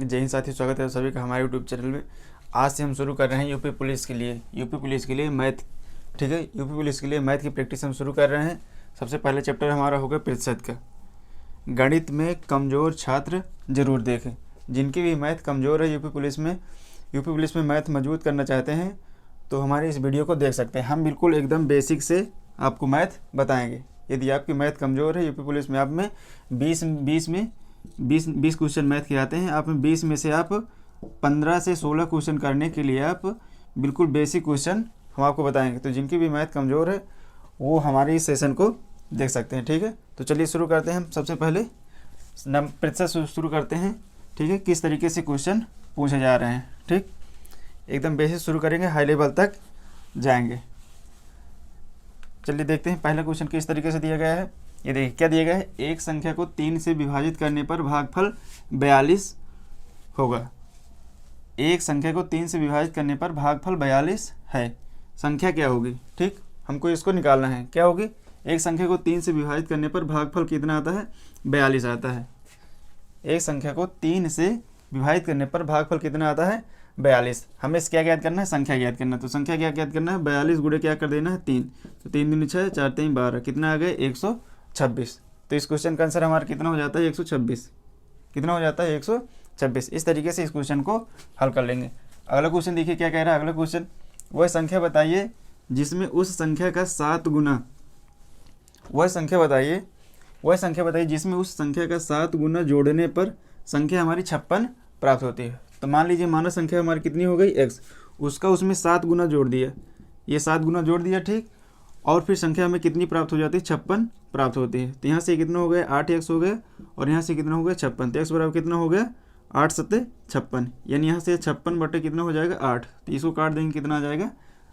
जय हिंद साथी, स्वागत है सभी का हमारे यूट्यूब चैनल में। आज से हम शुरू कर रहे हैं यूपी पुलिस के लिए मैथ। ठीक है, यूपी पुलिस के लिए मैथ की प्रैक्टिस हम शुरू कर रहे हैं। सबसे पहले चैप्टर हमारा होगा प्रतिशत का। गणित में कमज़ोर छात्र जरूर देखें। जिनकी भी मैथ कमज़ोर है यूपी पुलिस में मैथ मजबूत करना चाहते हैं तो हमारे इस वीडियो को देख सकते हैं। हम बिल्कुल एकदम बेसिक से आपको मैथ बताएंगे। यदि आपकी मैथ कमज़ोर है यूपी पुलिस में, आप में 20 क्वेश्चन मैथ के आते हैं, आप में 20 में से आप 15 से 16 क्वेश्चन करने के लिए आप बिल्कुल बेसिक क्वेश्चन हम आपको बताएंगे। तो जिनकी भी मैथ कमज़ोर है वो हमारे इस सेशन को देख सकते हैं। ठीक है, तो चलिए शुरू करते हैं। हम सबसे पहले प्रतिशत शुरू करते हैं। ठीक है, किस तरीके से क्वेश्चन पूछे जा रहे हैं। ठीक, एकदम बेसिक शुरू करेंगे, हाई लेवल तक जाएंगे। चलिए देखते हैं पहला क्वेश्चन किस तरीके से दिया गया है। ये देखिए क्या दिया गया है। एक संख्या को 3 से विभाजित करने पर भागफल 42 होगा। एक संख्या को 3 से विभाजित करने पर भागफल 42 है। संख्या क्या होगी? ठीक, हमको इसको निकालना है। क्या होगी? एक संख्या को 3 से विभाजित करने पर भागफल कितना आता है? 42 आता है। एक संख्या को 3 से विभाजित करने पर भागफल कितना आता है? 42। हमें क्या ज्ञात करना है? संख्या ज्ञात करना है। तो संख्या क्या ज्ञात करना है? 42 गुणे क्या कर देना है? 3। तो 3 दूनी 6, 4 3 12, कितना आ गए? 126। तो इस क्वेश्चन का आंसर हमारा कितना हो जाता है? 126। कितना हो जाता है? 126। इस तरीके से इस क्वेश्चन को हल कर लेंगे। अगला क्वेश्चन देखिए क्या कह रहा है। अगला क्वेश्चन, वह संख्या बताइए जिसमें उस संख्या का 7 गुना, वह संख्या बताइए जिसमें उस संख्या का 7 गुना जोड़ने पर संख्या हमारी 56 प्राप्त होती है। तो मान लीजिए मानव संख्या हमारी कितनी हो गई? x। उसका उसमें 7 गुना जोड़ दिया, ये 7 गुना जोड़ दिया। ठीक, और फिर संख्या हमें कितनी प्राप्त हो जाती है? 56 प्राप्त होती है। तो यहाँ से कितना हो गया? 8x हो गया, और यहाँ से कितना हो गया? 56। तो x बराबर कितना हो गया? 8 7 56, यानी यहाँ से 56 बटे कितना हो जाएगा? 8। तो इसको काट देंगे, कितना आ जाएगा?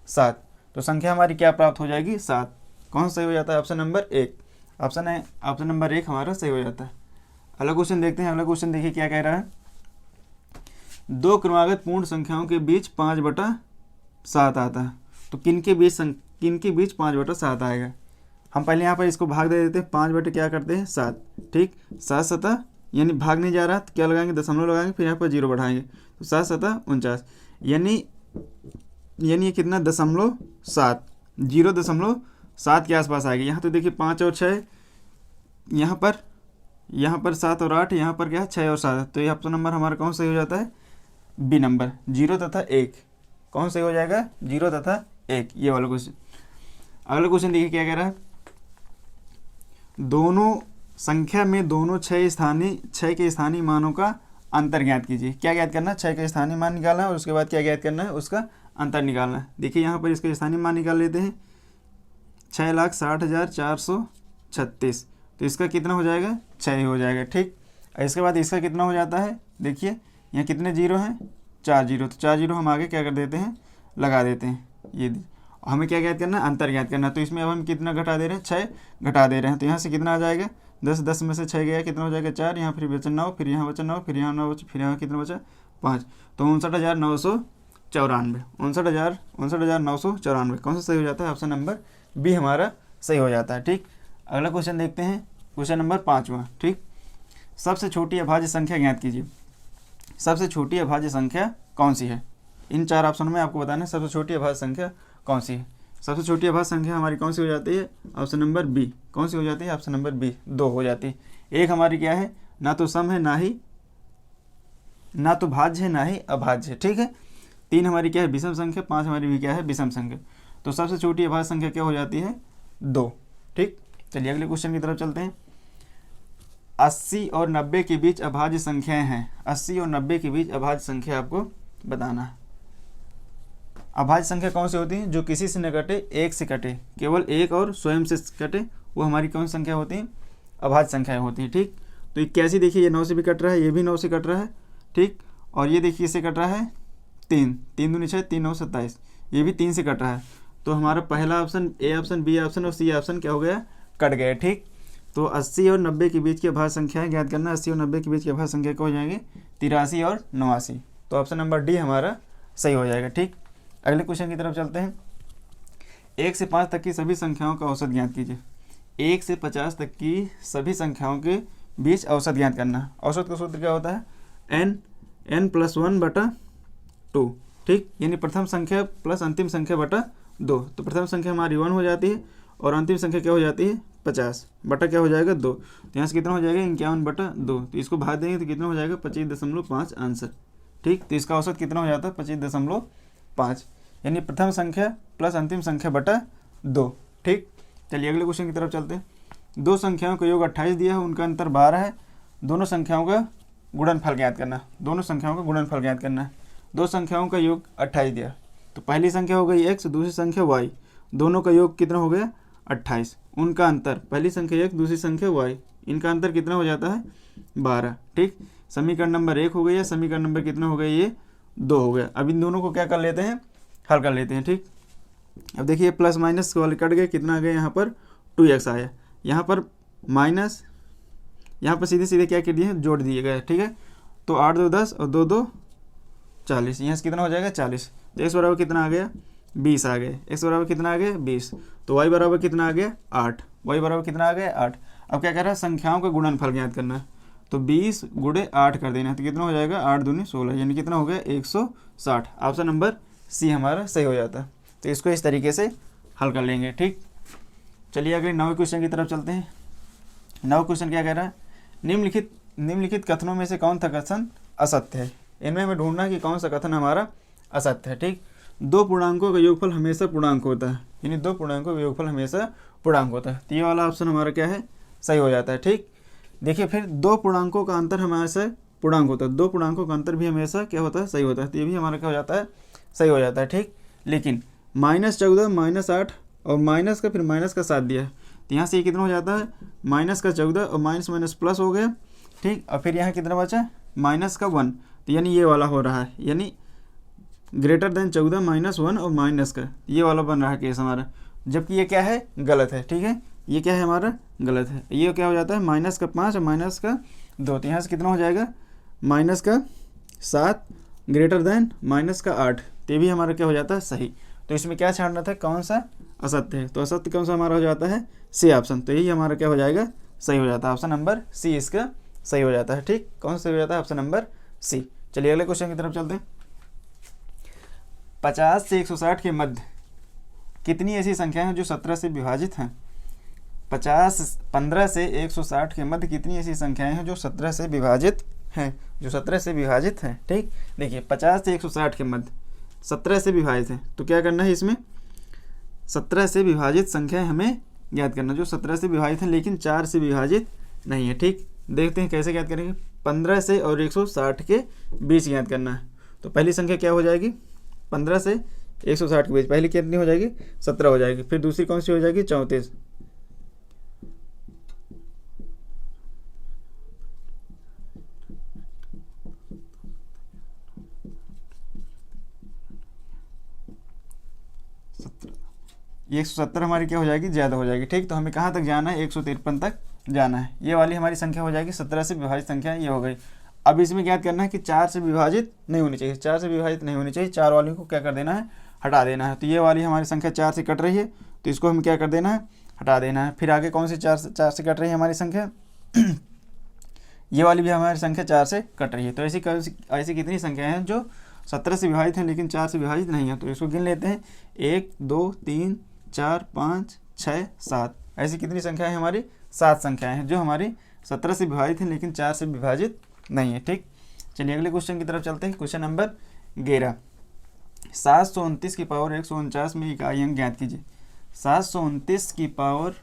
7। तो संख्या हमारी क्या प्राप्त हो जाएगी? 7। कौन सही हो जाता है? Option number 1। ऑप्शन नंबर 1 हमारा सही हो जाता है। अगला क्वेश्चन देखते हैं। अगला क्वेश्चन देखिए क्या कह रहा है। दो क्रमागत पूर्ण संख्याओं के बीच 5/7 आता है। तो किन के बीच 5/7 आएगा? हम पहले यहाँ पर इसको भाग दे देते हैं। 5 बटे क्या करते हैं? 7। ठीक, 7 7 यानी भाग नहीं जा रहा तो क्या लगाएंगे? दशमलव लगाएंगे, फिर यहाँ पर 0 बढ़ाएंगे। तो 7 7 49, यानी ये कितना? 0.7, 0.7 के आसपास आएगी। यहाँ तो देखिए 5 और 6, यहाँ पर 7 और 8, यहाँ पर क्या है? 6 और 7। तो ये ऑप्शन नंबर हमारा कौन सही हो जाता है? बी नंबर, 0 तथा 1। कौन सही हो जाएगा? 0 तथा 1, ये वाला क्वेश्चन। अगला क्वेश्चन देखिए क्या कह रहा है। दोनों संख्या में दोनों 6 के स्थानीय मानों का अंतर ज्ञात कीजिए। क्या ज्ञात करना है? 6 का स्थानीय मान निकालना है, और उसके बाद क्या ज्ञात करना है? उसका अंतर निकालना है। देखिए यहाँ पर इसका स्थानीय मान निकाल लेते हैं। 6,60,436। तो इसका कितना हो जाएगा? 6 हो जाएगा। ठीक, इसके बाद इसका कितना हो जाता है? देखिए यहाँ कितने जीरो हैं? 4 जीरो। तो 4 जीरो हम आगे क्या कर देते हैं? लगा देते हैं। ये हमें क्या ज्ञात करना है? अंतर ज्ञात करना है। तो इसमें अब हम कितना घटा दे रहे हैं? 6 घटा दे रहे हैं। तो यहाँ से कितना आ जाएगा? 10 में से 6 गया, कितना हो जाएगा? 4। यहाँ फिर बचा 9, फिर यहाँ बचा 9, फिर यहाँ 9 बचा, फिर यहाँ कितना बचा? 5। तो 59,994। 59,994। कौन सा सही हो जाता है? ऑप्शन नंबर बी हमारा सही हो जाता है। ठीक, अगला क्वेश्चन देखते हैं। क्वेश्चन नंबर 5वां। ठीक, सबसे छोटी अभाज्य संख्या ज्ञात कीजिए। सबसे छोटी अभाज्य संख्या कौन सी है? इन 4 ऑप्शन में आपको बताना है सबसे छोटी अभाज्य संख्या कौन सी है। सबसे छोटी अभाज्य संख्या हमारी कौन सी हो जाती है? Option number B. कौन सी हो जाती है? ऑप्शन नंबर बी, 2 हो जाती है। एक हमारी क्या है? ना तो सम है, ना तो भाज्य है, ना ही अभाज्य है। ठीक है, 3 हमारी क्या है? विषम संख्या। 5 हमारी भी क्या है? विषम संख्या। तो सबसे छोटी अभाज्य संख्या क्या हो जाती है? 2। ठीक, चलिए अगले क्वेश्चन की तरफ चलते हैं। 80 और 90 के बीच अभाज्य संख्याएं हैं। 80 और 90 के बीच अभाज्य संख्या आपको बताना है। अभाज्य संख्या कौन सी होती है? जो किसी से न कटे, एक से कटे, केवल एक और स्वयं से कटे, वो हमारी कौन सी संख्या होती है? अभाज्य संख्याएं होती हैं। ठीक, तो ये कैसी? देखिए ये 9 से भी कट रहा है, ये भी 9 से कट रहा है। ठीक, और ये देखिए इससे कट रहा है 3 दूनी 6, 3 9 27, ये भी 3 से कट रहा है। तो हमारा पहला option, A option, B option और सी ऑप्शन क्या हो गया? कट गया। ठीक, तो 80 और 90 के बीच की अभाज्य संख्याएं ज्ञात करना। 80 और 90 के बीच की अभाज्य संख्या क्या हो जाएंगे? 83 और 89। तो ऑप्शन नंबर डी हमारा सही हो जाएगा। ठीक, अगले क्वेश्चन की तरफ चलते हैं। 1 से 5 तक की सभी संख्याओं का औसत ज्ञात कीजिए। 1 से 50 तक की सभी संख्याओं के बीच औसत ज्ञात करना। औसत का सूत्र क्या होता है? n n+1/2, ठीक, यानी प्रथम संख्या प्लस अंतिम संख्या बटा 2। तो प्रथम संख्या हमारी 1 हो जाती है और अंतिम संख्या क्या हो जाती है 50 बटा क्या हो जाएगा 2। तो यहाँ से कितना हो जाएगा 51/2। तो इसको भाग देंगे तो कितना हो जाएगा 25.5 आंसर, ठीक। तो इसका औसत कितना हो जाता है 25.5, यानी प्रथम संख्या प्लस अंतिम संख्या बटा 2, ठीक। चलिए अगले क्वेश्चन की तरफ चलते हैं। दो संख्याओं का योग 28 दिया है, उनका अंतर 12 है, दोनों संख्याओं का गुणनफल ज्ञात करना। दोनों संख्याओं का गुणनफल ज्ञात करना है। दो संख्याओं का योग 28 दिया, तो पहली संख्या हो गई x, दूसरी संख्या y, दोनों का योग कितना हो गया 28। उनका अंतर, पहली संख्या x, दूसरी संख्या y, इनका अंतर कितना हो जाता है 12, ठीक। समीकरण नंबर 1 हो गया, समीकरण नंबर कितना हो गया ये 2 हो गया। अब इन दोनों को क्या कर लेते हैं, हल कर लेते हैं, ठीक। अब देखिए प्लस माइनस वाले कट गए, कितना आ गया यहाँ पर 2x आया, यहाँ पर माइनस, यहाँ पर सीधे सीधे क्या कर दिए जोड़ दिए गए, ठीक है। तो 8 2 10 और 2 2 40, यहाँ से कितना हो जाएगा 40। तो x बराबर कितना आ गया 20 आ गए, x बराबर कितना आ गया 20। तो y बराबर कितना आ गया 8, y बराबर कितना आ गया 8। अब क्या कर रहा है संख्याओं का गुणनफल ज्ञात करना है, तो 20 गुणे 8 कर देना है, तो कितना हो जाएगा 8 दूनी 16, यानी कितना हो गया 160। ऑप्शन नंबर सी हमारा सही हो जाता है। तो इसको इस तरीके से हल कर लेंगे, ठीक। चलिए अगले 9वें क्वेश्चन की तरफ चलते हैं। 9वां क्वेश्चन क्या कह रहा है, निम्नलिखित कथनों में से कौन सा कथन असत्य है। इनमें हमें ढूंढना है कि कौन सा कथन हमारा असत्य है, ठीक। दो पूर्णांकों का योगफल हमेशा पूर्णांक होता है, यानी दो पूर्णांकों का योगफल हमेशा पूर्णांक होता है। तो ये वाला ऑप्शन हमारा क्या है सही हो जाता है, ठीक। देखिए फिर दो पूर्णांकों का अंतर हमेशा पूर्णांक होता है, दो पूर्णांकों का अंतर भी हमेशा क्या होता है सही होता है। तो ये भी हमारा क्या हो जाता है सही हो जाता है, ठीक। लेकिन -14 -8 और माइनस का फिर माइनस का 7 दिया है, तो यहाँ से ये कितना हो जाता है -14 और माइनस माइनस प्लस हो गया, ठीक। और फिर यहाँ कितना बचा -1, तो यानी ये वाला हो रहा है, यानी ग्रेटर देन 14 -1 और माइनस का ये वाला बन रहा है केस हमारा, जबकि ये क्या है गलत है, ठीक है। ये क्या है हमारा गलत है, ये क्या हो जाता है -5 और -2। तो यहाँ से कितना हो जाएगा -7 ग्रेटर देन -8, तो ये भी हमारा क्या हो जाता है सही। तो इसमें क्या छाड़ना था कौन सा असत्य है, तो असत्य कौन सा हमारा हो जाता है सी ऑप्शन। तो यही हमारा क्या हो जाएगा सही हो जाता है, ऑप्शन नंबर सी इसका सही हो जाता है, ठीक। कौन सा सही हो जाता है ऑप्शन नंबर सी। चलिए अगले क्वेश्चन की तरफ चलते हैं। 50 से 160 के मध्य कितनी ऐसी संख्याएं हैं जो 17 से विभाजित हैं। 15 से 160 के मध्य कितनी ऐसी संख्याएं हैं जो 17 से विभाजित हैं, जो 17 से विभाजित हैं, ठीक। देखिए 50 से 160 के मध्य 17 से विभाजित है, तो क्या करना है इसमें 17 से विभाजित संख्याएं हमें ज्ञात करना, जो 17 से विभाजित हैं लेकिन 4 से विभाजित नहीं है, ठीक। देखते हैं कैसे ज्ञात करेंगे। 15 से और 160 के बीच ज्ञात करना है, तो पहली संख्या क्या हो जाएगी 15 से 160 के बीच, पहली कितनी हो जाएगी 17 हो जाएगी। फिर दूसरी कौन सी हो जाएगी 34, ये 170 हमारी क्या हो जाएगी ज़्यादा हो जाएगी, ठीक। तो हमें कहाँ तक जाना है 153 तक जाना है। ये वाली हमारी संख्या हो जाएगी 17 से विभाजित संख्या, ये हो गई। अब इसमें क्या करना है कि 4 से विभाजित नहीं होनी चाहिए, 4 से विभाजित नहीं होनी चाहिए, 4 वाली को क्या कर देना है हटा देना है। तो ये वाली हमारी संख्या 4 से कट रही है, तो इसको हम क्या कर देना है हटा देना है। फिर आगे कौन सी 4 से कट रही है हमारी संख्या ये वाली भी हमारी संख्या 4 से कट रही है। तो ऐसी कितनी संख्याएं हैं जो 17 से विभाजित हैं लेकिन 4 से विभाजित नहीं है। तो इसको गिन लेते हैं 1 2 3 4 5 6 7, ऐसी कितनी संख्याएं हैं हमारी 7 संख्याएं हैं जो हमारी 17 से विभाजित हैं लेकिन 4 से विभाजित नहीं है, ठीक। चलिए अगले क्वेश्चन की तरफ चलते हैं। क्वेश्चन नंबर 11, 729 की पावर 149 में इकाई अंक ज्ञात कीजिए। 729 की पावर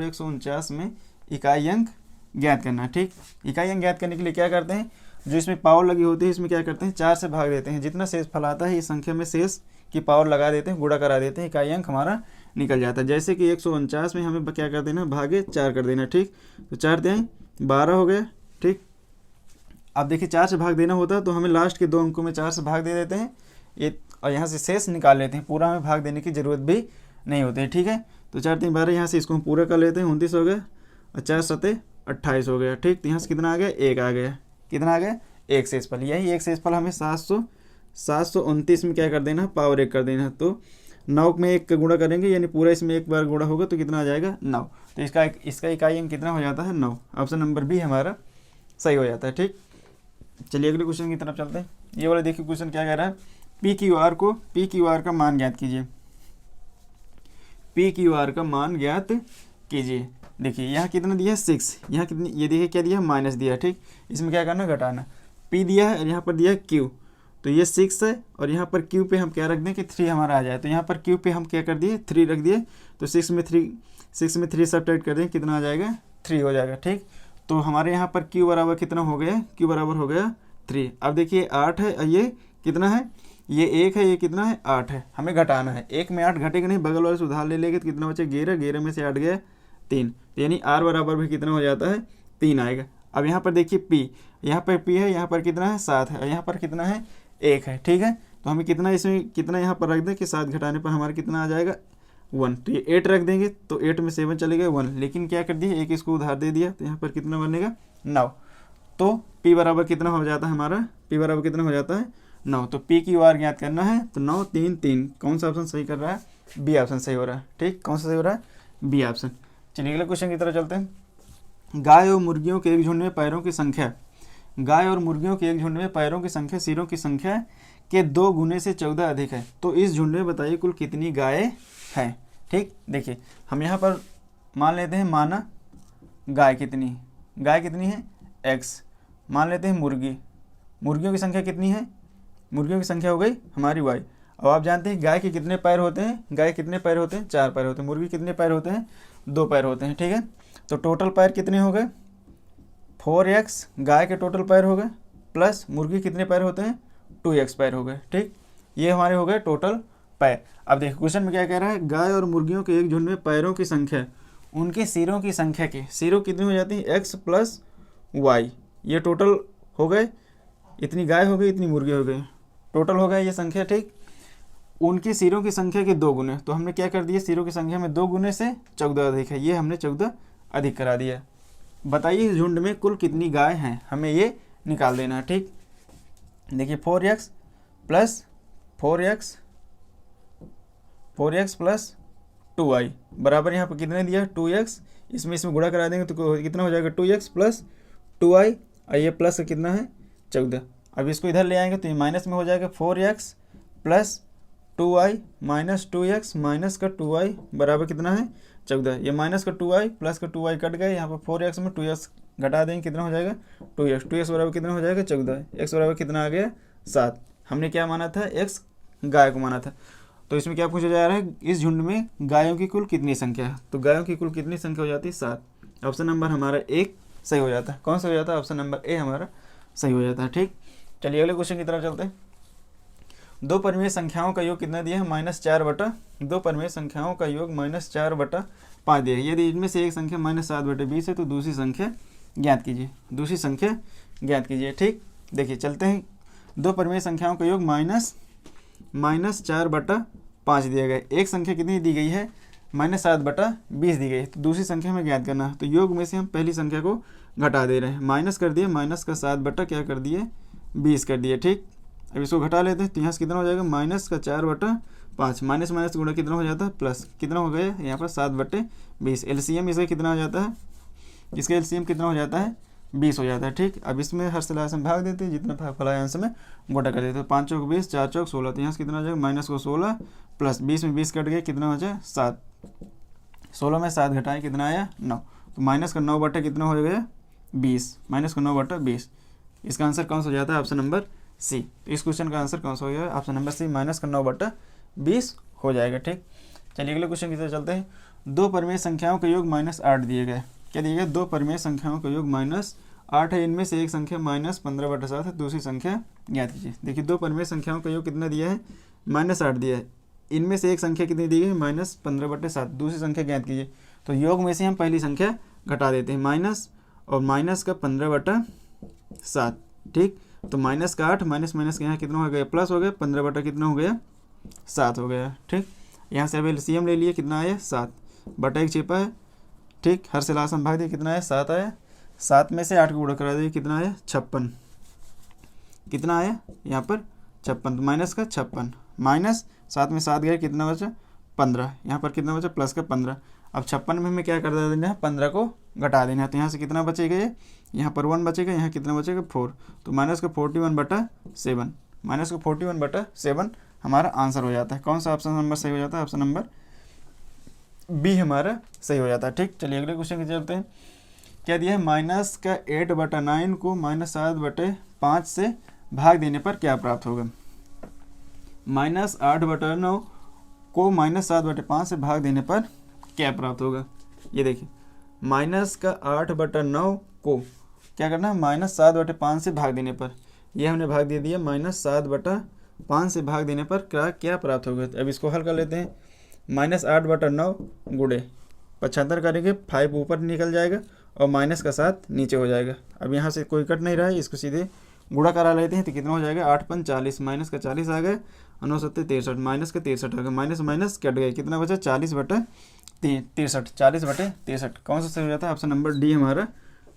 149 में इकाई अंक ज्ञात करना, ठीक। इकाई अंक ज्ञात करने के लिए क्या करते हैं, जो इसमें पावर लगी होती है इसमें क्या करते हैं 4 से भाग देते हैं, जितना शेष फल आता है इस संख्या में शेष की पावर लगा देते हैं, गुणा करा देते हैं, इकाई अंक हमारा निकल जाता है। जैसे कि 149 में हमें क्या कर देना भागे 4 कर देना, ठीक। तो 4 दें 12 हो गया, ठीक। अब देखिए 4 से भाग देना होता है तो हमें लास्ट के 2 अंकों में 4 से भाग दे देते हैं ये, और यहाँ से शेष निकाल लेते हैं, पूरा हमें भाग देने की ज़रूरत भी नहीं होती है, ठीक है। तो 4 3 12, यहाँ से इसको हम पूरा कर लेते हैं, 29 हो गया और 4 7 28 हो गया, ठीक। तो यहाँ से कितना आ गया 1 आ गया, कितना आ गया 1 शेषफल। यही 1 शेषफल हमें 729 में क्या कर देना पावर 1 कर देना। तो 9 में 1 का गुणा करेंगे यानी पूरा इसमें एक बार गुणा होगा तो कितना आ जाएगा 9। तो इसका इकाई अंक कितना हो जाता है 9। ऑप्शन नंबर बी हमारा सही हो जाता है, ठीक। चलिए अगले क्वेश्चन की तरफ चलते हैं। ये वाला देखिए क्वेश्चन क्या कह रहा है, पी क्यू आर का मान ज्ञात कीजिए। पी क्यू आर का मान ज्ञात कीजिए। देखिए यहाँ कितना दिया है 6, यहाँ कितनी, ये देखिए क्या दिया है माइनस दिया है, ठीक। इसमें क्या करना, घटाना। पी दिया है और यहाँ पर दिया है क्यू, तो ये 6 है और यहाँ पर क्यू पे हम क्या रख दें कि 3 हमारा आ जाए। तो यहाँ पर क्यू पे हम क्या कर दिए 3 रख दिए, तो 6 में 3 सब्ट्रैक्ट कर दें, कितना आ जाएगा 3 हो जाएगा, ठीक। तो हमारे यहाँ पर क्यू बराबर कितना हो गया, क्यू बराबर हो गया 3। अब देखिए 8 है और ये कितना है, ये 1 है, ये कितना है 8 है, हमें घटाना है। 1 में 8 घटेगा नहीं, बगल वाले से उधार ले लेंगे तो कितना बचे 11, 11 में से 8 गया 3, तो यानी आर बराबर भी कितना हो जाता है 3 आएगा। अब यहाँ पर देखिए पी, यहाँ पर पी है, यहाँ पर कितना है 7 है और यहाँ पर कितना है 1 है, ठीक है। तो हमें कितना इसमें कितना यहाँ पर रख दें कि 7 घटाने पर हमारा कितना आ जाएगा 1, तो ये 8 रख देंगे, तो 8 में 7 चले गए 1, लेकिन क्या कर दिया, एक इसको उधार दे दिया, तो यहाँ पर कितना बनेगा 9। तो P बराबर कितना हो जाता है हमारा, P बराबर कितना हो जाता है 9। तो P की वार ज्ञात करना है, तो 9 3 3, कौन सा ऑप्शन सही कर रहा है, बी ऑप्शन सही हो रहा है, ठीक। कौन सा सही हो रहा है, बी ऑप्शन। चलिए अगले क्वेश्चन की तरफ चलते हैं। गाय और मुर्गियों के एक झुंड में पैरों की संख्या, गाय और मुर्गियों के एक झुंड में पैरों की संख्या सिरों की संख्या के 2 गुने से 14 अधिक है, तो इस झुंड में बताइए कुल कितनी गाय हैं, ठीक। देखिए हम यहाँ पर मान लेते हैं, माना गाय कितनी है x, मान लेते हैं मुर्गियों की संख्या कितनी है, मुर्गियों की संख्या हो गई हमारी y। अब आप जानते हैं गाय के कितने पैर होते हैं, गाय कितने पैर होते हैं 4 पैर होते हैं, मुर्गी कितने पैर होते हैं 2 पैर होते हैं, ठीक है। तो टोटल पैर कितने हो गए 4x, गाय के टोटल पैर हो गए, प्लस मुर्गी कितने पैर होते हैं 2x पैर हो गए, ठीक। ये हमारे हो गए टोटल पैर। अब देखो क्वेश्चन में क्या कह रहा है, गाय और मुर्गियों के एक झुंड में पैरों की संख्या उनके सिरों की संख्या के, सिरों कितनी हो जाती है x प्लस y, ये टोटल हो गए, इतनी गाय हो गई इतनी मुर्गी हो गई, टोटल हो गया ये संख्या, ठीक। उनकी सिरों की संख्या के 2 गुने, तो हमने क्या कर दिया, सिरों की संख्या में 2 गुने से 14 अधिक है, ये हमने 14 अधिक करा दिया। बताइए इस झुंड में कुल कितनी गाय हैं, हमें ये निकाल देना है, ठीक। देखिए 4x प्लस 2y बराबर यहाँ पर कितने दिया 2x, इसमें गुणा करा देंगे तो कितना हो जाएगा 2x प्लस 2y और ये प्लस कितना है 14। अब इसको इधर ले आएंगे तो ये माइनस में हो जाएगा 4x plus 2y minus 2x minus का 2y बराबर कितना है 14। ये माइनस का 2y प्लस का 2y कट गए, यहाँ पर 4x में 2x घटा देंगे कितना हो जाएगा 2x बराबर कितना हो जाएगा 14, x बराबर कितना आ गया 7। हमने क्या माना था, x गाय को माना था। तो इसमें क्या पूछा जा रहा है, इस झुंड में गायों की कुल कितनी संख्या है, तो गायों की कुल कितनी संख्या हो जाती है 7। ऑप्शन नंबर हमारा 1 सही हो जाता है। कौन सा हो जाता है, ऑप्शन नंबर ए हमारा सही हो जाता है, ठीक। चलिए अगले क्वेश्चन की तरफ चलते हैं। 2 परिमेय संख्याओं का योग कितना दिया है -4/2 परिमेय संख्याओं का योग -4/5 दिया है। यदि इनमें से एक संख्या -7/20 है तो दूसरी संख्या ज्ञात कीजिए, ठीक। देखिए चलते हैं, 2 परिमेय संख्याओं का योग -4/5 दिया गया। एक संख्या कितनी दी गई है -7/20 दी गई है, तो दूसरी संख्या में ज्ञात करना है। तो योग में से हम पहली संख्या को घटा दे रहे हैं, माइनस कर दिए, माइनस का 7 क्या कर दिए 20 कर दिए, ठीक। अब इसको घटा लेते हैं तो यहाँ से कितना हो जाएगा -4/5, माइनस माइनस गुणा कितना हो जाता है प्लस, कितना हो गया यहाँ पर 7/20। एलसीएम इसका कितना हो जाता है, इसका एलसीएम कितना हो जाता है 20 हो जाता है, ठीक। अब इसमें हर से लास्ट में भाग देते हैं, जितना भागफल आया अंश में गोटा कर देते हैं। 5 चौक 20, 4 चौक 16, तो यहाँ से कितना हो जाएगा माइनस को 16 प्लस 20 में 20 कट गया, कितना हो जाए 7। 16 में 7 घटाएं कितना आया 9, तो माइनस का 9 कितना हो गया 20, माइनस का 9/20। इसका आंसर कौन सा हो जाता है, ऑप्शन नंबर सी। तो इस क्वेश्चन का आंसर कौन सा हो गया, ऑप्शन नंबर सी, माइनस का 9/20 हो जाएगा, ठीक। चलिए अगले क्वेश्चन की तरफ चलते हैं। 2 परिमेय संख्याओं का योग -8 दिए गए। क्या दिए गए, 2 परिमेय संख्याओं का योग -8 है, इनमें से एक संख्या -15/7 है, दूसरी संख्या ज्ञात कीजिए। देखिए 2 परिमेय संख्याओं का योग कितना दिया है -8 दिया है, इनमें से एक संख्या कितनी दी गई है -15/7, दूसरी संख्या ज्ञात कीजिए। तो योग में से हम पहली संख्या घटा देते हैं, माइनस और माइनस का 15/7, ठीक। तो माइनस का 8 माइनस माइनस का यहाँ कितना हो गया प्लस हो गया, 15 कितना हो गया 7 हो गया, ठीक। यहाँ से अब एलसीएम ले लिए, कितना आया 7/1 छिपा है, ठीक। हर से लास्ट में भाग दिया, कितना आया 7 आया। 7 में से 8 को गुणा करा दिया, कितना आया 56, कितना आया यहाँ पर 56, तो माइनस का 56 माइनस 7 में 7 गया, कितना बचा 15, यहाँ पर कितना बचा प्लस का 15। अब 56 में हमें क्या कर देना है, 15 को घटा देना है। तो यहाँ से कितना बचेगा, ये यहाँ पर 1 बचेगा, यहाँ कितना बचेगा 4। तो माइनस का 41/7, माइनस का 41/7 हमारा आंसर हो जाता है। कौन सा ऑप्शन नंबर सही हो जाता है, ऑप्शन नंबर बी हमारा सही हो जाता है। ठीक, चलिए अगले क्वेश्चन की चलते हैं। क्या दिया है, माइनस का 8/9 को -7/5 से भाग देने पर क्या प्राप्त होगा। -8/9 को -7/5 से भाग देने पर क्या प्राप्त होगा। ये देखिए, माइनस का 8/9 को क्या करना है, -7/5 से भाग देने पर, ये हमने भाग दे दिया, -7/5 से भाग देने पर क्या प्राप्त होगा। अब इसको हल कर लेते हैं। -8/9 गुणे 75 करेंगे, 5 ऊपर निकल जाएगा और माइनस का 7 नीचे हो जाएगा। अब यहाँ से कोई कट नहीं रहा है, इसको सीधे गुणा करा लेते हैं तो कितना हो जाएगा, 8×5 40, माइनस का 40 आ गया, 9×7 63, माइनस का 63 आ गया, माइनस माइनस कट गया, कितना बचा 40/63, 40/63। कौन सा सही हो जाता है, ऑप्शन नंबर डी हमारा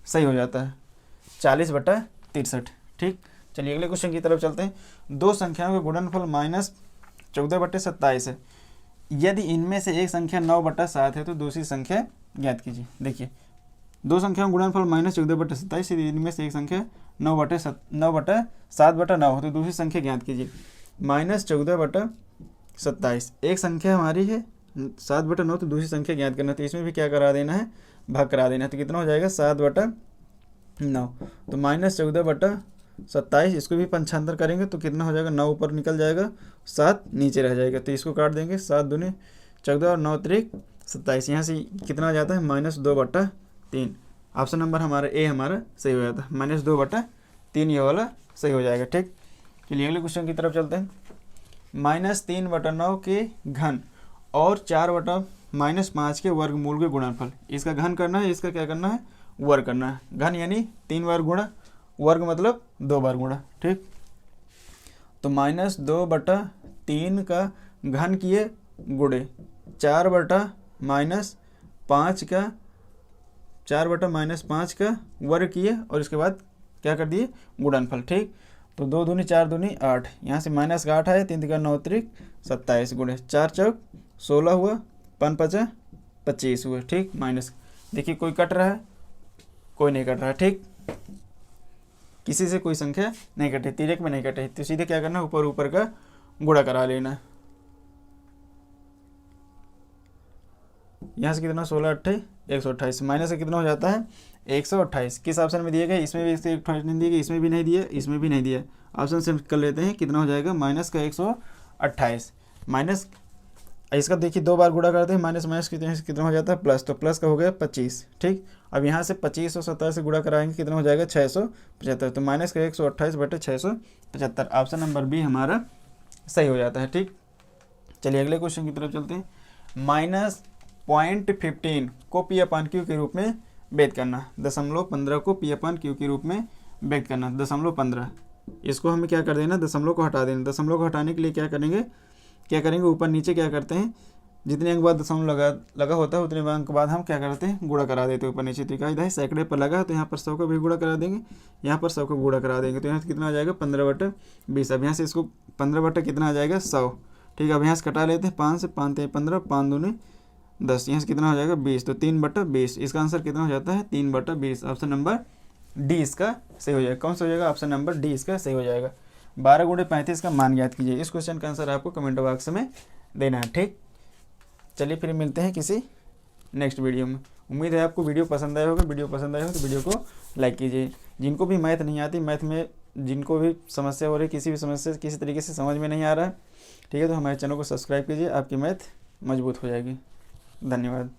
सही हो जाता है, 40/63। ठीक, चलिए अगले क्वेश्चन की तरफ चलते हैं। दो संख्याओं का गुणनफल -14/27 है। यदि इनमें से एक संख्या 9/7 है तो दूसरी संख्या ज्ञात कीजिए। देखिए, दो संख्याओं का गुणनफल -14/27, यदि इनमें से एक संख्या 9/7/9 हो तो दूसरी संख्या ज्ञात कीजिए। -14/27, एक संख्या हमारी है 7/9, तो दूसरी संख्या ज्ञात करना, तो इसमें भी क्या करा देना है, भाग करा देना है। तो कितना हो जाएगा 7/9, तो -14/27, इसको भी 75 करेंगे तो कितना हो जाएगा, 9 ऊपर निकल जाएगा, 7 नीचे रह जाएगा। तो इसको काट देंगे, 7 दूनी 14 और 9 त्रिक 27, यहाँ से कितना आ जाता है, -2/3। ऑप्शन नंबर हमारा ए हमारा सही हो जाता है, -2/3 ये वाला सही हो जाएगा। ठीक, चलिए अगले क्वेश्चन की तरफ चलते हैं। -3/9 के घन और 4/-5 के वर्गमूल के गुणनफल, इसका घन करना है, इसका क्या करना है, वर्ग करना है। घन यानी 3 बार गुणा, वर्ग मतलब 2 बार गुणा। ठीक, तो -2/3 का घन किए गुणे 4/-5 का वर्ग किए और इसके बाद क्या कर दिए, गुणनफल। ठीक, तो 2 दूनी 4 दूनी 8, यहाँ से माइनस का 8 आया, 3 × 9 त्रिक 27 गुणे 4 चौक 16 हुआ, 5×5 25 हुआ। ठीक, माइनस, देखिए कोई कट रहा है, कोई नहीं कट रहा है। ठीक, किसी से कोई संख्या नहीं कटे, तिर्यक में नहीं कटे, तो सीधे क्या करना है, ऊपर ऊपर का गुणा करा लेना। यहाँ से कितना 16×8 128, माइनस से कितना हो जाता है 128। किस ऑप्शन में दिए गए, इसमें भी 128 नहीं दिए गए, इसमें भी नहीं दिया, इसमें भी नहीं दिया। ऑप्शन से कर लेते हैं, कितना हो जाएगा, माइनस का 128, माइनस इसका देखिए 2 बार गुणा करते हैं, माइनस माइनस कितना हो जाता है प्लस, तो प्लस का हो गया 25। ठीक, अब यहाँ से 25 और 27 से गुणा कराएंगे, कितना हो जाएगा 675, तो माइनस का 128/675, ऑप्शन नंबर बी हमारा सही हो जाता है। ठीक, चलिए अगले क्वेश्चन की तरफ चलते हैं। -0.15 को P/Q के रूप में व्यक्त करना, 0.15 को P/Q के रूप में व्यक्त करना, 0.15, इसको हमें क्या कर देना, दशमलव को हटा देना। दशमलव को हटाने के लिए क्या करेंगे, ऊपर नीचे क्या करते हैं, जितने अंक बाद दशमलव लगा होता है उतने अंक बाद हम क्या करते हैं, गुणा करा देते हैं ऊपर नीचे। तो इधर सैकड़े पर लगा तो यहाँ पर 100 का भी गुणा करा देंगे, यहाँ पर 100 का गुणा करा देंगे, तो यहाँ से कितना आ जाएगा 15/20। अब यहाँ से इसको 15 कितना आ जाएगा 100। ठीक है, अब यहाँ से कटा लेते हैं, 5 से 5 × 15, 5 दूनी 10, यहाँ से कितना हो जाएगा 20, तो 3/20। इसका आंसर कितना हो जाता है 3/20, ऑप्शन नंबर डी इसका सही हो जाएगा। कौन सा हो जाएगा, ऑप्शन नंबर डी इसका सही हो जाएगा। 12 × 35 का मान ज्ञात कीजिए। इस क्वेश्चन का आंसर आपको कमेंट बॉक्स में देना है। ठीक, चलिए फिर मिलते हैं किसी नेक्स्ट वीडियो में। उम्मीद है आपको वीडियो पसंद आया होगा। वीडियो पसंद आया हो तो वीडियो को लाइक कीजिए। जिनको भी मैथ नहीं आती, मैथ में जिनको भी समस्या हो रही, किसी भी समस्या किसी तरीके से समझ में नहीं आ रहा है, ठीक है, तो हमारे चैनल को सब्सक्राइब कीजिए, आपकी मैथ मजबूत हो जाएगी। धन्यवाद।